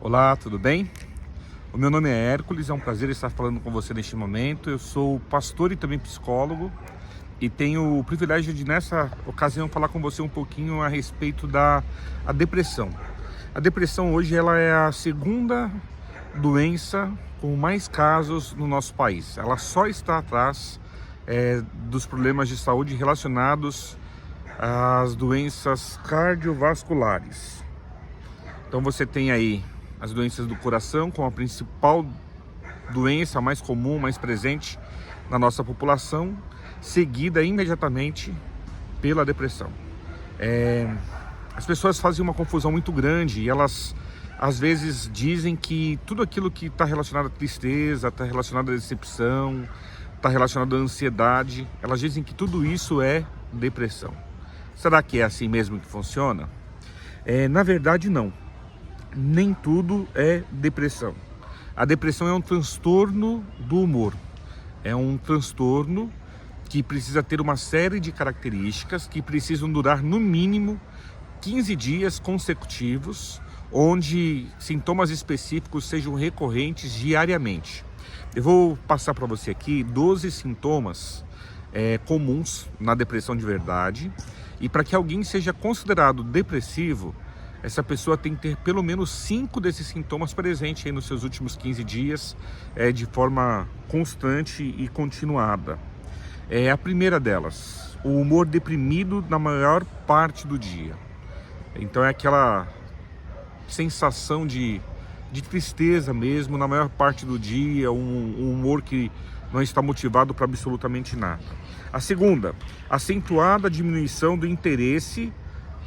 Olá, tudo bem? O meu nome é Hércules, é um prazer estar falando com você neste momento. Eu sou pastor e também psicólogo e tenho o privilégio de, nessa ocasião, falar com você um pouquinho a respeito da depressão. A depressão hoje ela é a segunda doença com mais casos no nosso país. Ela só está atrás dos problemas de saúde relacionados às doenças cardiovasculares. Então você tem aí as doenças do coração como a principal doença mais comum, mais presente na nossa população, seguida imediatamente pela depressão. As pessoas fazem uma confusão muito grande e elas às vezes dizem que tudo aquilo que está relacionado à tristeza, está relacionado à decepção, está relacionado à ansiedade, elas dizem que tudo isso é depressão. Será que é assim mesmo que funciona? Na verdade, não. Nem tudo é depressão. A depressão é um transtorno do humor. É um transtorno que precisa ter uma série de características que precisam durar no mínimo 15 dias consecutivos, onde sintomas específicos sejam recorrentes diariamente. Eu vou passar para você aqui 12 sintomas comuns na depressão de verdade. E para que alguém seja considerado depressivo, essa pessoa tem que ter pelo menos 5 desses sintomas presentes aí nos seus últimos 15 dias, de forma constante e continuada. A primeira delas, o humor deprimido na maior parte do dia. Então é aquela sensação de tristeza mesmo na maior parte do dia, um humor que não está motivado para absolutamente nada. A segunda, acentuada diminuição do interesse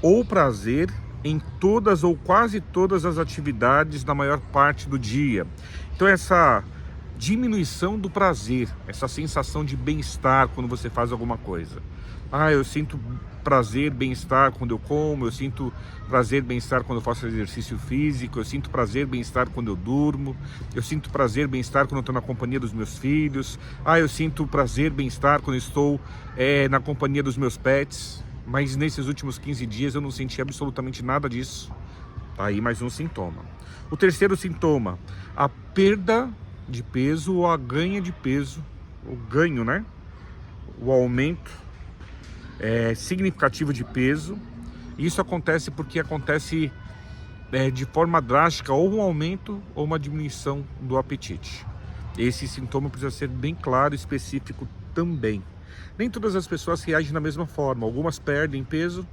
ou prazer em todas ou quase todas as atividades na maior parte do dia. Então essa diminuição do prazer, essa sensação de bem-estar quando você faz alguma coisa. Eu sinto prazer, bem-estar quando eu como, eu sinto prazer, bem-estar quando eu faço exercício físico, eu sinto prazer, bem-estar quando eu durmo, eu sinto prazer, bem-estar quando eu estou na companhia dos meus filhos, eu sinto prazer, bem-estar quando eu estou na companhia dos meus pets. Mas nesses últimos 15 dias eu não senti absolutamente nada disso. Tá aí mais um sintoma. O terceiro sintoma, a perda de peso ou a ganha de peso, o ganho, né? O aumento significativo de peso. Isso acontece porque acontece de forma drástica ou um aumento ou uma diminuição do apetite. Esse sintoma precisa ser bem claro e específico também. Nem todas as pessoas reagem da mesma forma. Algumas perdem peso,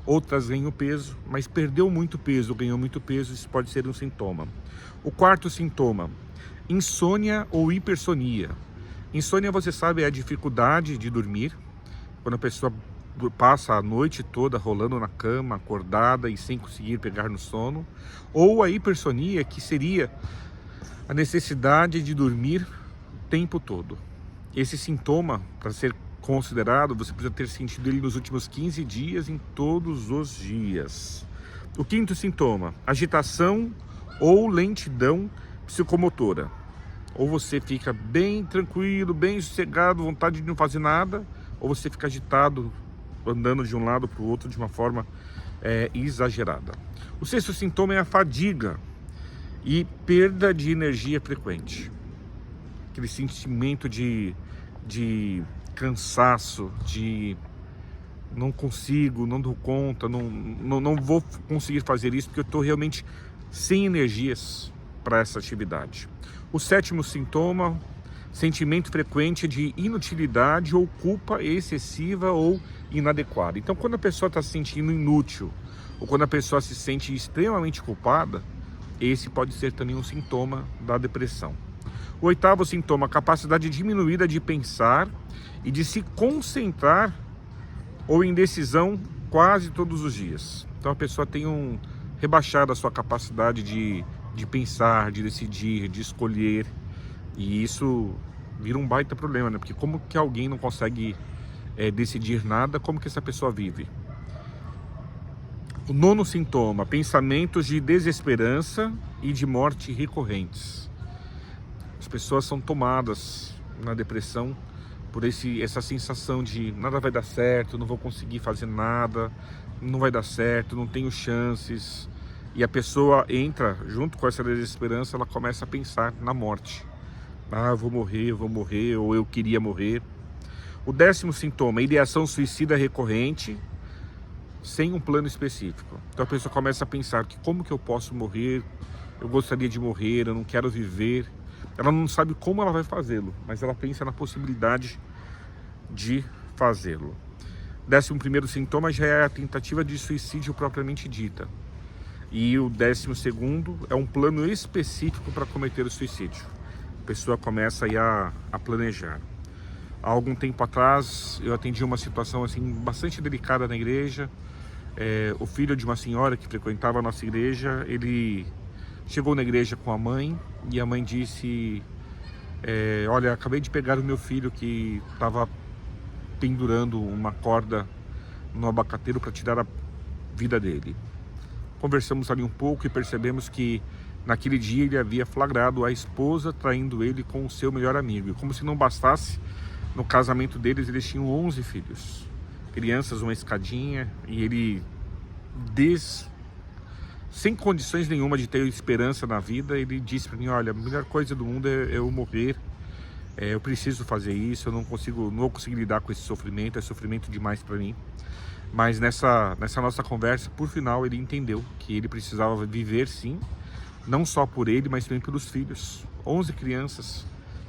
outras ganham peso, mas perdeu muito peso, ganhou muito peso, isso pode ser um sintoma. O quarto sintoma, insônia ou hipersonia. Insônia, você sabe, é a dificuldade de dormir, quando a pessoa passa a noite toda rolando na cama, acordada e sem conseguir pegar no sono. Ou a hipersonia, que seria a necessidade de dormir o tempo todo. Esse sintoma, para ser considerado, você precisa ter sentido ele nos últimos 15 dias, em todos os dias. O quinto sintoma, agitação ou lentidão psicomotora. Ou você fica bem tranquilo, bem sossegado, vontade de não fazer nada, ou você fica agitado, andando de um lado para o outro de uma forma exagerada. O sexto sintoma é a fadiga e perda de energia frequente. Aquele sentimento de cansaço, de não consigo, não dou conta, não vou conseguir fazer isso porque eu estou realmente sem energias para essa atividade. O sétimo sintoma, sentimento frequente de inutilidade ou culpa excessiva ou inadequada. Então, quando a pessoa está se sentindo inútil ou quando a pessoa se sente extremamente culpada, esse pode ser também um sintoma da depressão. O oitavo sintoma, capacidade diminuída de pensar e de se concentrar ou indecisão quase todos os dias. Então a pessoa tem rebaixado a sua capacidade de pensar, de decidir, de escolher, e isso vira um baita problema, né? Porque como que alguém não consegue decidir nada, como que essa pessoa vive? O nono sintoma, pensamentos de desesperança e de morte recorrentes. As pessoas são tomadas na depressão por essa sensação de nada vai dar certo, não vou conseguir fazer nada, não vai dar certo, não tenho chances, E a pessoa entra, junto com essa desesperança, ela começa a pensar na morte. Ah, eu vou morrer, ou eu queria morrer. O 10º sintoma, ideação suicida recorrente, sem um plano específico. Então a pessoa começa a pensar que como que eu posso morrer, eu gostaria de morrer, eu não quero viver. Ela não sabe como ela vai fazê-lo, mas ela pensa na possibilidade de fazê-lo. 11º sintoma já é a tentativa de suicídio propriamente dita. E o 12º é um plano específico para cometer o suicídio. A pessoa começa aí a planejar. Há algum tempo atrás eu atendi uma situação assim bastante delicada na igreja. O filho de uma senhora que frequentava a nossa igreja, ele chegou na igreja com a mãe e a mãe disse: olha, acabei de pegar o meu filho que estava pendurando uma corda no abacateiro para tirar a vida dele. Conversamos ali um pouco e percebemos que naquele dia ele havia flagrado a esposa traindo ele com o seu melhor amigo. E como se não bastasse, no casamento deles eles tinham 11 filhos. Crianças, uma escadinha, e ele, sem condições nenhuma de ter esperança na vida, ele disse para mim: olha, a melhor coisa do mundo é eu morrer. Eu preciso fazer isso, eu não vou conseguir lidar com esse sofrimento, é sofrimento demais para mim. Mas nessa nossa conversa, por final, ele entendeu que ele precisava viver sim, não só por ele, mas também pelos filhos. 11 crianças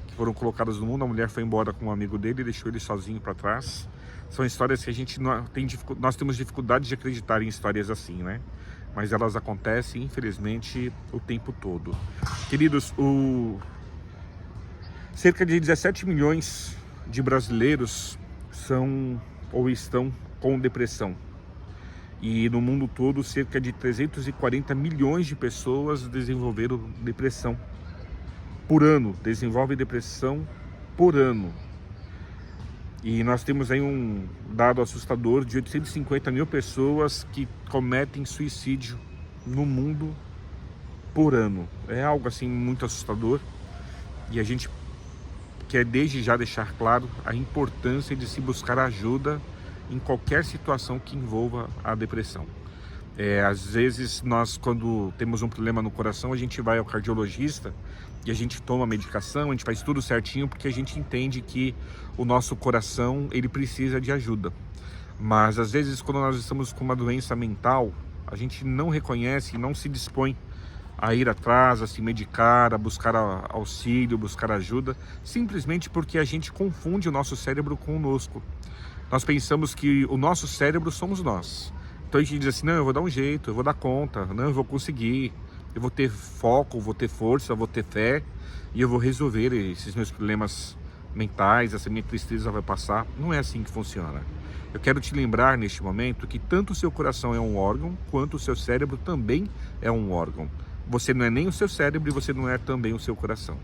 que foram colocadas no mundo, a mulher foi embora com um amigo dele e deixou ele sozinho para trás. São histórias que a gente nós temos dificuldade de acreditar em histórias assim, né? Mas elas acontecem, infelizmente, o tempo todo. Queridos, cerca de 17 milhões de brasileiros são ou estão com depressão. E no mundo todo, cerca de 340 milhões de pessoas desenvolveram depressão por ano. Desenvolvem depressão por ano. E nós temos aí um dado assustador de 850 mil pessoas que cometem suicídio no mundo por ano. É algo assim muito assustador. E a gente quer desde já deixar claro a importância de se buscar ajuda em qualquer situação que envolva a depressão. Às vezes nós, quando temos um problema no coração, a gente vai ao cardiologista e a gente toma medicação, a gente faz tudo certinho porque a gente entende que o nosso coração, ele precisa de ajuda. Mas às vezes, quando nós estamos com uma doença mental, a gente não reconhece e não se dispõe a ir atrás, a se medicar, a buscar auxílio, buscar ajuda, simplesmente porque a gente confunde o nosso cérebro conosco. Nós pensamos que o nosso cérebro somos nós. Então a gente diz assim: não, eu vou dar um jeito, eu vou dar conta, não, eu vou conseguir, eu vou ter foco, vou ter força, vou ter fé e eu vou resolver esses meus problemas mentais, essa minha tristeza vai passar. Não é assim que funciona. Eu quero te lembrar neste momento que tanto o seu coração é um órgão, quanto o seu cérebro também é um órgão. Você não é nem o seu cérebro e você não é também o seu coração.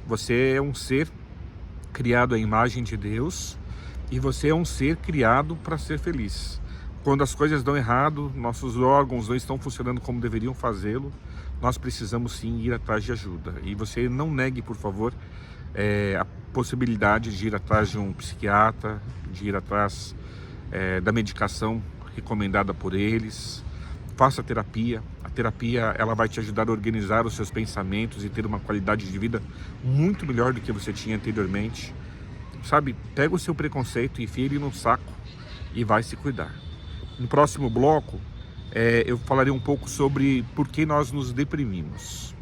Você é um ser criado à imagem de Deus e você é um ser criado para ser feliz. Quando as coisas dão errado, nossos órgãos não estão funcionando como deveriam fazê-lo, nós precisamos sim ir atrás de ajuda. E você não negue, por favor, a possibilidade de ir atrás de um psiquiatra, de ir atrás da medicação recomendada por eles. Faça terapia. A terapia, ela vai te ajudar a organizar os seus pensamentos e ter uma qualidade de vida muito melhor do que você tinha anteriormente. Sabe, pega o seu preconceito, enfia ele no saco e vai se cuidar. No próximo bloco, eu falarei um pouco sobre por que nós nos deprimimos.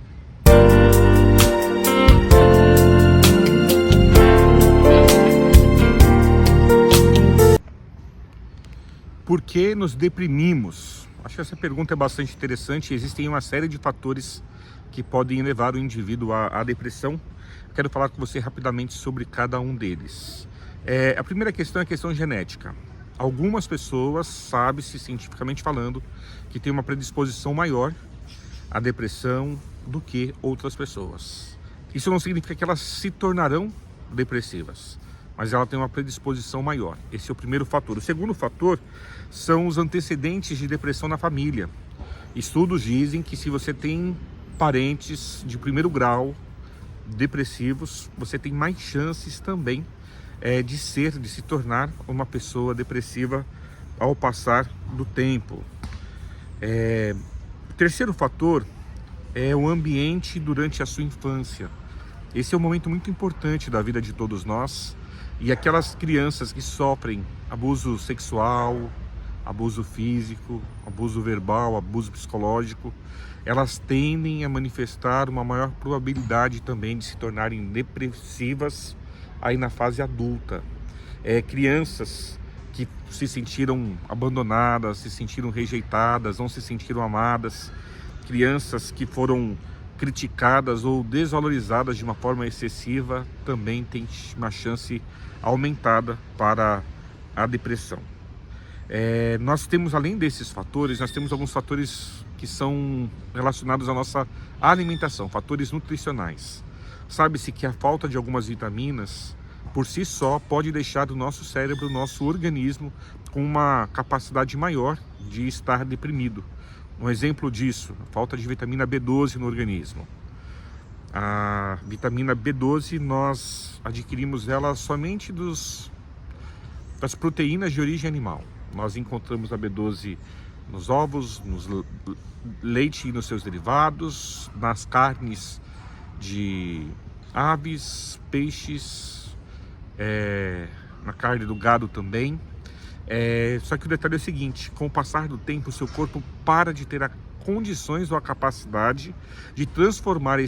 Por que nos deprimimos? Acho que essa pergunta é bastante interessante. Existem uma série de fatores que podem levar o indivíduo à depressão. Quero falar com você rapidamente sobre cada um deles. A primeira questão é a questão genética. Algumas pessoas, sabe-se cientificamente falando, que têm uma predisposição maior à depressão do que outras pessoas. Isso não significa que elas se tornarão depressivas, mas ela tem uma predisposição maior. Esse é o primeiro fator. O segundo fator são os antecedentes de depressão na família. Estudos dizem que se você tem parentes de primeiro grau depressivos, você tem mais chances também de se tornar uma pessoa depressiva ao passar do tempo. O terceiro fator é o ambiente durante a sua infância. Esse é um momento muito importante da vida de todos nós, e aquelas crianças que sofrem abuso sexual, abuso físico, abuso verbal, abuso psicológico, elas tendem a manifestar uma maior probabilidade também de se tornarem depressivas aí na fase adulta. Crianças que se sentiram abandonadas, se sentiram rejeitadas, não se sentiram amadas, crianças que foram criticadas ou desvalorizadas de uma forma excessiva, também têm uma chance aumentada para a depressão. Nós temos, além desses fatores, nós temos alguns fatores que são relacionados à nossa alimentação, fatores nutricionais. Sabe-se que a falta de algumas vitaminas, por si só, pode deixar o nosso cérebro, o nosso organismo, com uma capacidade maior de estar deprimido. Um exemplo disso, a falta de vitamina B12 no organismo. A vitamina B12, nós adquirimos ela somente das proteínas de origem animal. Nós encontramos a B12 nos ovos, no leite e nos seus derivados, nas carnes de aves, peixes, na carne do gado também. Só que o detalhe é o seguinte: com o passar do tempo, o seu corpo para de ter condições ou a capacidade de transformar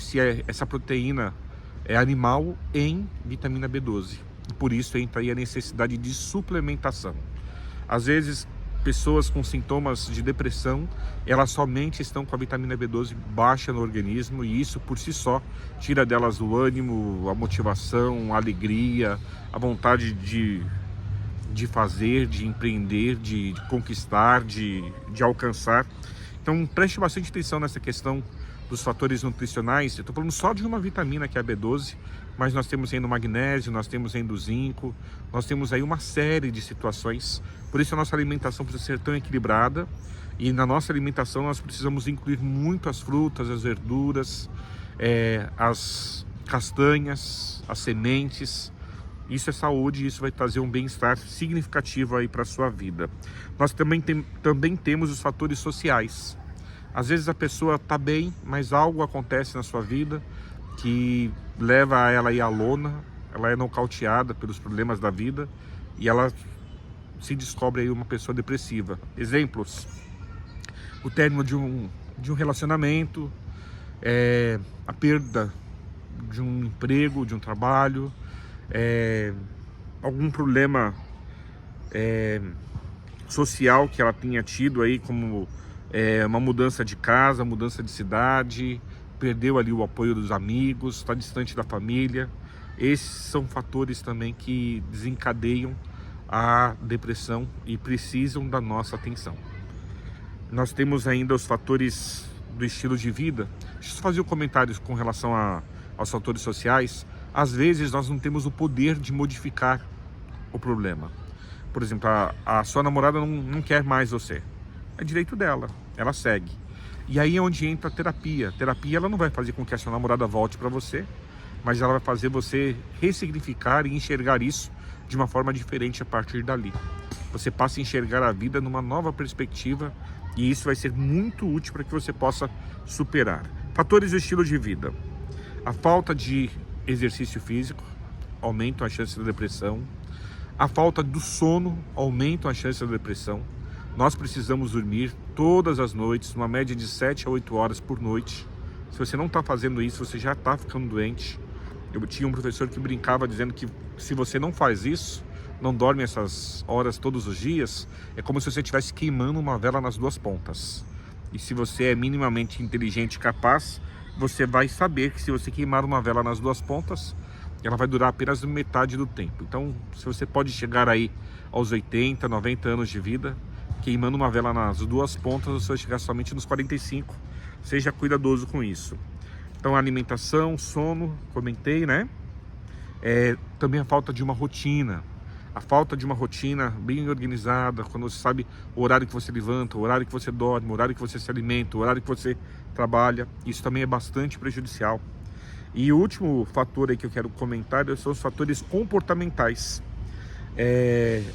essa proteína animal em vitamina B12. Por isso entra aí a necessidade de suplementação. Às vezes, pessoas com sintomas de depressão, elas somente estão com a vitamina B12 baixa no organismo, e isso por si só tira delas o ânimo, a motivação, a alegria, a vontade de fazer, de empreender, de conquistar, de alcançar. Então preste bastante atenção nessa questão dos fatores nutricionais. Eu estou falando só de uma vitamina, que é a B12, mas nós temos ainda o magnésio, nós temos ainda o zinco, nós temos aí uma série de situações. Por isso a nossa alimentação precisa ser tão equilibrada, e na nossa alimentação nós precisamos incluir muito as frutas, as verduras, as castanhas, as sementes. Isso é saúde, isso vai trazer um bem-estar significativo aí para a sua vida. Nós também temos os fatores sociais. Às vezes a pessoa está bem, mas algo acontece na sua vida que leva ela aí à lona, ela é nocauteada pelos problemas da vida e ela se descobre aí uma pessoa depressiva. Exemplos: o término de um relacionamento, a perda de um emprego, de um trabalho, algum problema social que ela tenha tido aí, como uma mudança de casa, mudança de cidade, perdeu ali o apoio dos amigos, está distante da família. Esses são fatores também que desencadeiam a depressão e precisam da nossa atenção. Nós temos ainda os fatores do estilo de vida. Deixa eu fazer um comentário com relação aos fatores sociais. Às vezes nós não temos o poder de modificar o problema. Por exemplo, a sua namorada não quer mais você. É direito dela, ela segue. E aí é onde entra a terapia. A terapia, ela não vai fazer com que a sua namorada volte para você, mas ela vai fazer você ressignificar e enxergar isso de uma forma diferente a partir dali. Você passa a enxergar a vida numa nova perspectiva, e isso vai ser muito útil para que você possa superar. Fatores do estilo de vida. A falta de exercício físico aumenta a chance da depressão. A falta do sono aumenta a chance da depressão. Nós precisamos dormir todas as noites, uma média de 7 a 8 horas por noite. Se você não está fazendo isso, você já está ficando doente. Eu tinha um professor que brincava dizendo que se você não faz isso, não dorme essas horas todos os dias, é como se você estivesse queimando uma vela nas duas pontas. E se você é minimamente inteligente e capaz, você vai saber que se você queimar uma vela nas duas pontas, ela vai durar apenas metade do tempo. Então, se você pode chegar aí aos 80, 90 anos de vida, queimando uma vela nas duas pontas, você vai chegar somente nos 45. Seja cuidadoso com isso. Então, a alimentação, sono, comentei, né? Também a falta de uma rotina. A falta de uma rotina bem organizada, quando você sabe o horário que você levanta, o horário que você dorme, o horário que você se alimenta, o horário que você trabalha, isso também é bastante prejudicial. E o último fator aí que eu quero comentar são os fatores comportamentais.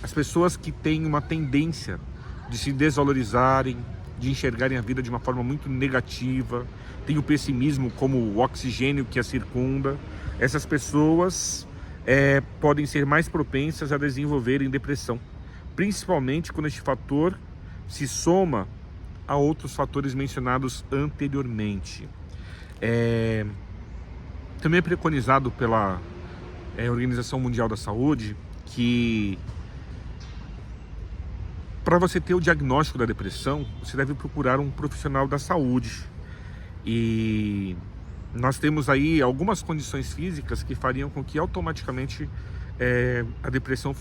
As pessoas que têm uma tendência de se desvalorizarem, de enxergarem a vida de uma forma muito negativa, tem o pessimismo como o oxigênio que a circunda. Essas pessoas podem ser mais propensas a desenvolverem depressão, principalmente quando este fator se soma a outros fatores mencionados anteriormente. Também é preconizado pela Organização Mundial da Saúde que para você ter o diagnóstico da depressão, você deve procurar um profissional da saúde. E nós temos aí algumas condições físicas que fariam com que automaticamente a depressão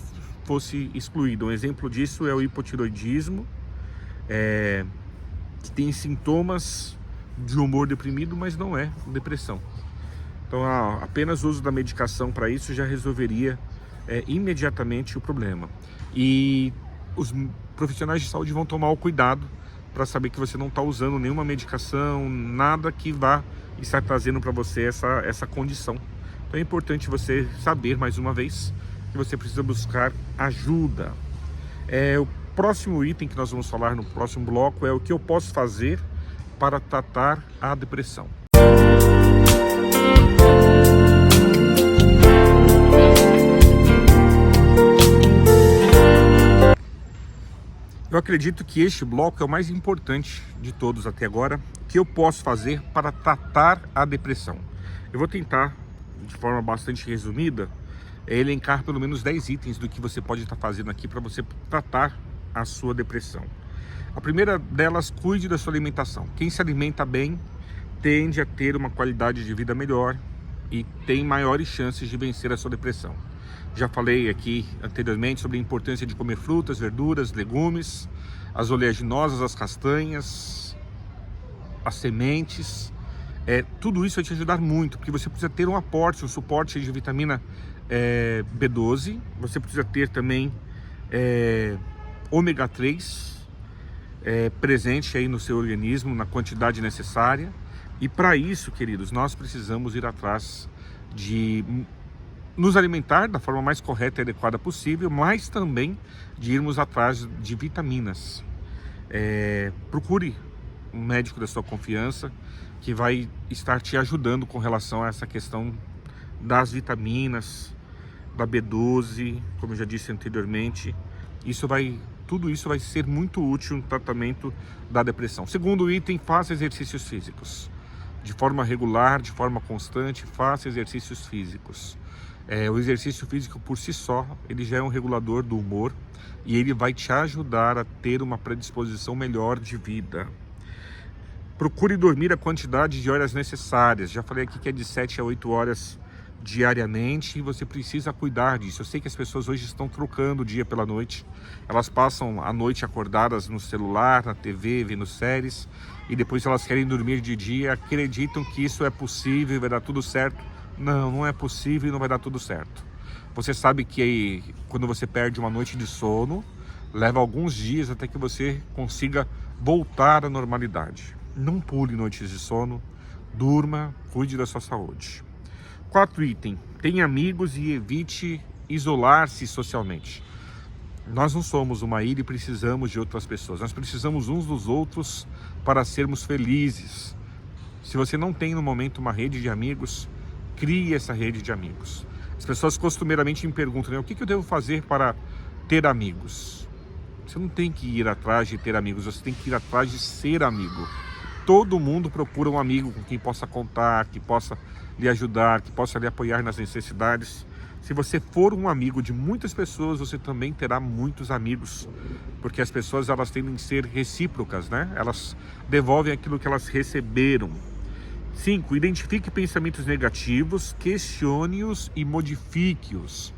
fosse excluída. Um exemplo disso é o hipotiroidismo, que tem sintomas de humor deprimido, mas não é depressão. Então apenas o uso da medicação para isso já resolveria imediatamente o problema. E os profissionais de saúde vão tomar o cuidado para saber que você não está usando nenhuma medicação, nada que vá estar trazendo para você essa condição. Então é importante você saber, mais uma vez, que você precisa buscar ajuda. O próximo item que nós vamos falar no próximo bloco é o que eu posso fazer para tratar a depressão. Eu acredito que este bloco é o mais importante de todos até agora. O que eu posso fazer para tratar a depressão? Eu vou tentar, de forma bastante resumida, elencar pelo menos 10 itens do que você pode estar fazendo aqui para você tratar a sua depressão. A primeira delas, cuide da sua alimentação. Quem se alimenta bem tende a ter uma qualidade de vida melhor e tem maiores chances de vencer a sua depressão. Já falei aqui anteriormente sobre a importância de comer frutas, verduras, legumes, as oleaginosas, as castanhas, as sementes. Tudo isso vai te ajudar muito, porque você precisa ter um aporte, um suporte de vitamina B12. Você precisa ter também ômega 3 presente aí no seu organismo, na quantidade necessária. E para isso, queridos, nós precisamos ir atrás de nos alimentar da forma mais correta e adequada possível, mas também de irmos atrás de vitaminas. Procure um médico da sua confiança que vai estar te ajudando com relação a essa questão das vitaminas, da B12, como eu já disse anteriormente. Tudo isso vai ser muito útil no tratamento da depressão. Segundo item, faça exercícios físicos. De forma regular, de forma constante, faça exercícios físicos. O exercício físico por si só, ele já é um regulador do humor e ele vai te ajudar a ter uma predisposição melhor de vida. Procure dormir a quantidade de horas necessárias. Já falei aqui que é de 7 a 8 horas diariamente e você precisa cuidar disso. Eu sei que as pessoas hoje estão trocando o dia pela noite. Elas passam a noite acordadas no celular, na TV, vendo séries e depois elas querem dormir de dia, acreditam que isso é possível e vai dar tudo certo. Não é possível e não vai dar tudo certo. Você sabe que quando você perde uma noite de sono, leva alguns dias até que você consiga voltar à normalidade. Não pule noites de sono, durma, cuide da sua saúde. 4 item, tenha amigos e evite isolar-se socialmente. Nós não somos uma ilha e precisamos de outras pessoas. Nós precisamos uns dos outros para sermos felizes. Se você não tem no momento uma rede de amigos, crie essa rede de amigos. As pessoas costumeiramente me perguntam, o que eu devo fazer para ter amigos? Você não tem que ir atrás de ter amigos, você tem que ir atrás de ser amigo. Todo mundo procura um amigo com quem possa contar, que possa lhe ajudar, que possa lhe apoiar nas necessidades. Se você for um amigo de muitas pessoas, você também terá muitos amigos, porque as pessoas elas tendem a ser recíprocas, né? Elas devolvem aquilo que elas receberam. 5. Identifique pensamentos negativos, questione-os e modifique-os.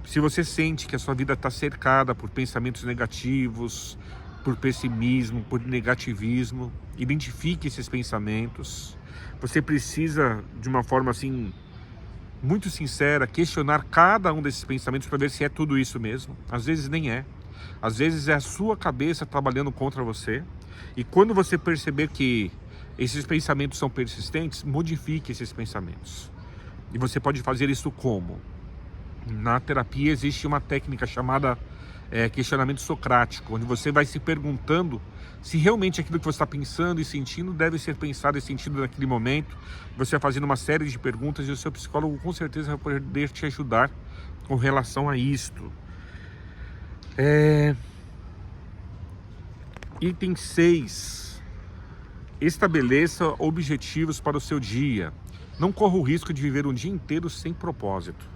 Se você sente que a sua vida está cercada por pensamentos negativos, por pessimismo, por negativismo, identifique esses pensamentos. Você precisa, de uma forma assim, muito sincera, questionar cada um desses pensamentos para ver se é tudo isso mesmo. Às vezes nem é. Às vezes é a sua cabeça trabalhando contra você. E quando você perceber que esses pensamentos são persistentes, modifique esses pensamentos. E você pode fazer isso como? Na terapia existe uma técnica chamada questionamento socrático, onde você vai se perguntando se realmente aquilo que você está pensando e sentindo deve ser pensado e sentido naquele momento. Você vai fazendo uma série de perguntas e o seu psicólogo com certeza vai poder te ajudar com relação a isto. Item 6. Estabeleça objetivos para o seu dia. Não corra o risco de viver um dia inteiro sem propósito.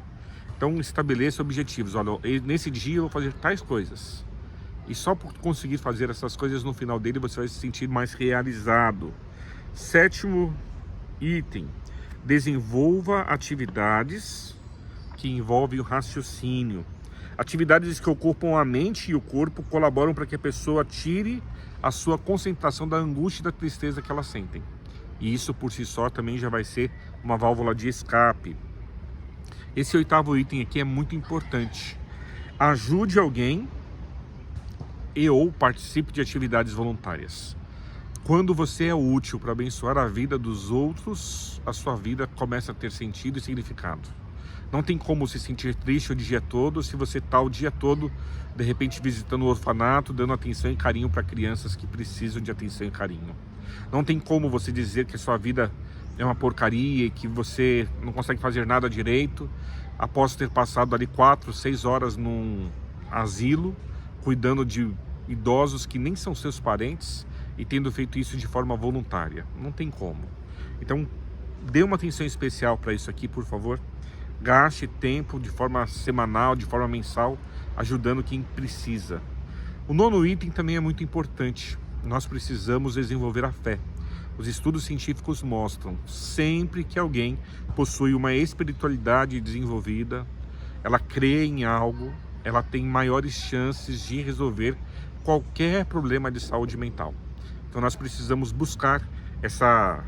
Então estabeleça objetivos. Olha, nesse dia eu vou fazer tais coisas. E só por conseguir fazer essas coisas no final dele você vai se sentir mais realizado. 7º item. Desenvolva atividades que envolvem o raciocínio. Atividades que ocupam a mente e o corpo colaboram para que a pessoa tire a sua concentração da angústia e da tristeza que elas sentem. E isso por si só também já vai ser uma válvula de escape. Esse 8º item aqui é muito importante. Ajude alguém ou participe de atividades voluntárias. Quando você é útil para abençoar a vida dos outros, a sua vida começa a ter sentido e significado. Não tem como se sentir triste o dia todo se você está o dia todo, de repente, visitando o orfanato, dando atenção e carinho para crianças que precisam de atenção e carinho. Não tem como você dizer que a sua vida é uma porcaria e que você não consegue fazer nada direito após ter passado ali 4, 6 horas num asilo, cuidando de idosos que nem são seus parentes e tendo feito isso de forma voluntária. Não tem como. Então, dê uma atenção especial para isso aqui, por favor. Gaste tempo de forma semanal, de forma mensal, ajudando quem precisa. O 9º item também é muito importante. Nós precisamos desenvolver a fé. Os estudos científicos mostram sempre que alguém possui uma espiritualidade desenvolvida, ela crê em algo, ela tem maiores chances de resolver qualquer problema de saúde mental. Então nós precisamos buscar essa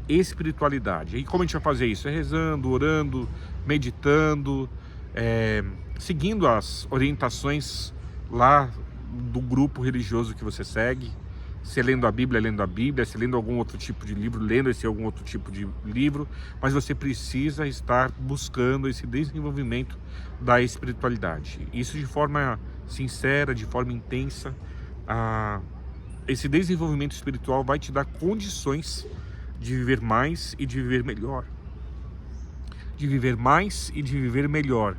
espiritualidade. E como a gente vai fazer isso? É rezando, orando, meditando, seguindo as orientações lá do grupo religioso que você segue. Se lendo a Bíblia, se lendo algum outro tipo de livro, lendo algum outro tipo de livro, mas você precisa estar buscando esse desenvolvimento da espiritualidade. Isso de forma sincera, de forma intensa. Esse desenvolvimento espiritual vai te dar condições de viver mais e de viver melhor. De viver mais e de viver melhor.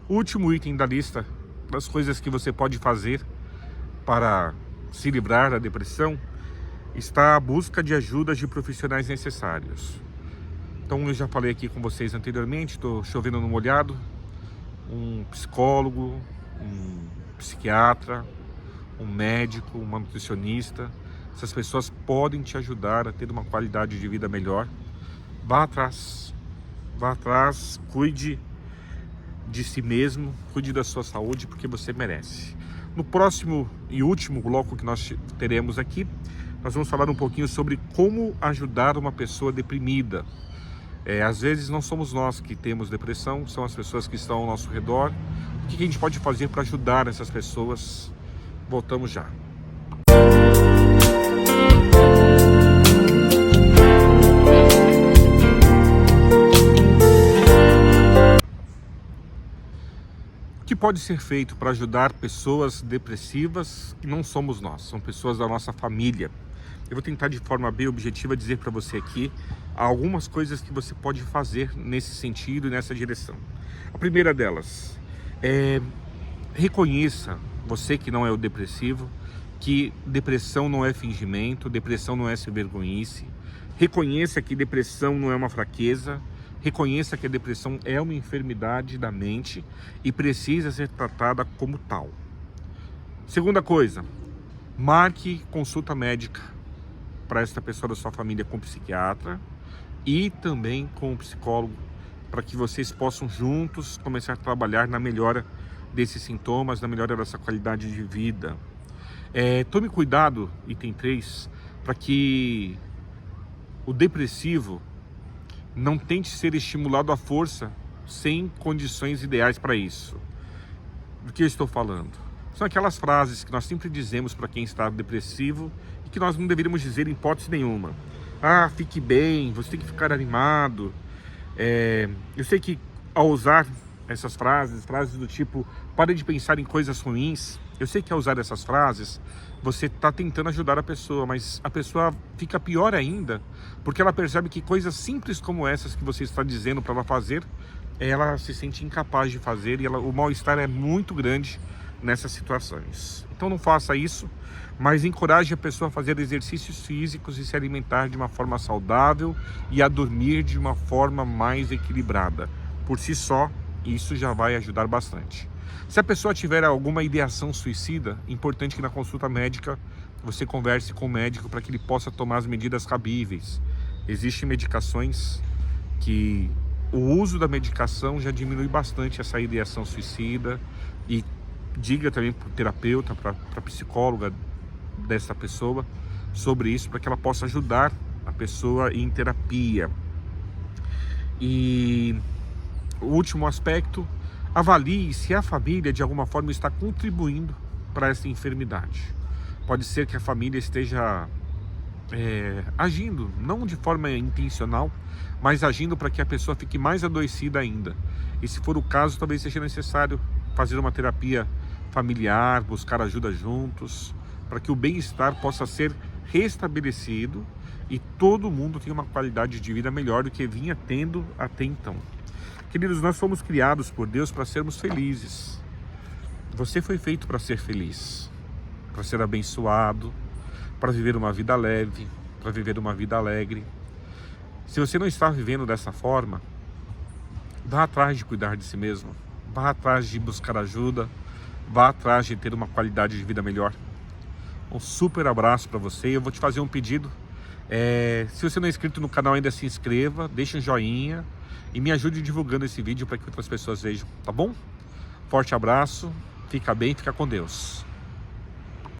O último item da lista das coisas que você pode fazer para se livrar da depressão está a busca de ajuda de profissionais necessários. Então eu já falei aqui com vocês anteriormente, estou chovendo no molhado, um psicólogo, um psiquiatra, um médico, uma nutricionista. Essas pessoas podem te ajudar a ter uma qualidade de vida melhor. Vá atrás, cuide de si mesmo, cuide da sua saúde, porque você merece. No próximo e último bloco que nós teremos aqui, nós vamos falar um pouquinho sobre como ajudar uma pessoa deprimida. Às vezes não somos nós que temos depressão, são as pessoas que estão ao nosso redor. O que a gente pode fazer para ajudar essas pessoas? Voltamos já. O que pode ser feito para ajudar pessoas depressivas que não somos nós, são pessoas da nossa família? Eu vou tentar de forma bem objetiva dizer para você aqui algumas coisas que você pode fazer nesse sentido e nessa direção. A primeira delas é reconheça, você que não é o depressivo, que depressão não é fingimento, depressão não é sem vergonhice. Reconheça que depressão não é uma fraqueza. Reconheça que a depressão é uma enfermidade da mente e precisa ser tratada como tal. Segunda coisa, marque consulta médica para esta pessoa da sua família com o psiquiatra e também com o psicólogo, para que vocês possam juntos começar a trabalhar na melhora desses sintomas, na melhora dessa qualidade de vida. Tome cuidado, item 3, para que o depressivo não tente ser estimulado à força sem condições ideais para isso. Do que eu estou falando? São aquelas frases que nós sempre dizemos para quem está depressivo e que nós não deveríamos dizer em hipótese nenhuma. Fique bem, você tem que ficar animado. Eu sei que ao usar essas frases do tipo, pare de pensar em coisas ruins. Eu sei que ao usar essas frases, você está tentando ajudar a pessoa, mas a pessoa fica pior ainda, porque ela percebe que coisas simples como essas que você está dizendo para ela fazer, ela se sente incapaz de fazer e o mal-estar é muito grande nessas situações. Então não faça isso, mas encoraje a pessoa a fazer exercícios físicos e se alimentar de uma forma saudável e a dormir de uma forma mais equilibrada. Por si só, isso já vai ajudar bastante. Se a pessoa tiver alguma ideação suicida, é importante que na consulta médica você converse com o médico para que ele possa tomar as medidas cabíveis. Existem medicações que o uso da medicação já diminui bastante essa ideação suicida, e diga também para o terapeuta, para a psicóloga dessa pessoa sobre isso, para que ela possa ajudar a pessoa em terapia. E o último aspecto, avalie se a família de alguma forma está contribuindo para essa enfermidade. Pode ser que a família esteja agindo, não de forma intencional, mas agindo para que a pessoa fique mais adoecida ainda. E se for o caso, talvez seja necessário fazer uma terapia familiar, buscar ajuda juntos, para que o bem-estar possa ser restabelecido e todo mundo tenha uma qualidade de vida melhor do que vinha tendo até então. Queridos, nós fomos criados por Deus para sermos felizes. Você foi feito para ser feliz, para ser abençoado, para viver uma vida leve, para viver uma vida alegre. Se você não está vivendo dessa forma, vá atrás de cuidar de si mesmo, vá atrás de buscar ajuda, vá atrás de ter uma qualidade de vida melhor. Um super abraço para você. Eu vou te fazer um pedido. Se você não é inscrito no canal ainda, se inscreva, deixe um joinha e me ajude divulgando esse vídeo para que outras pessoas vejam, tá bom? Forte abraço, fica bem, fica com Deus.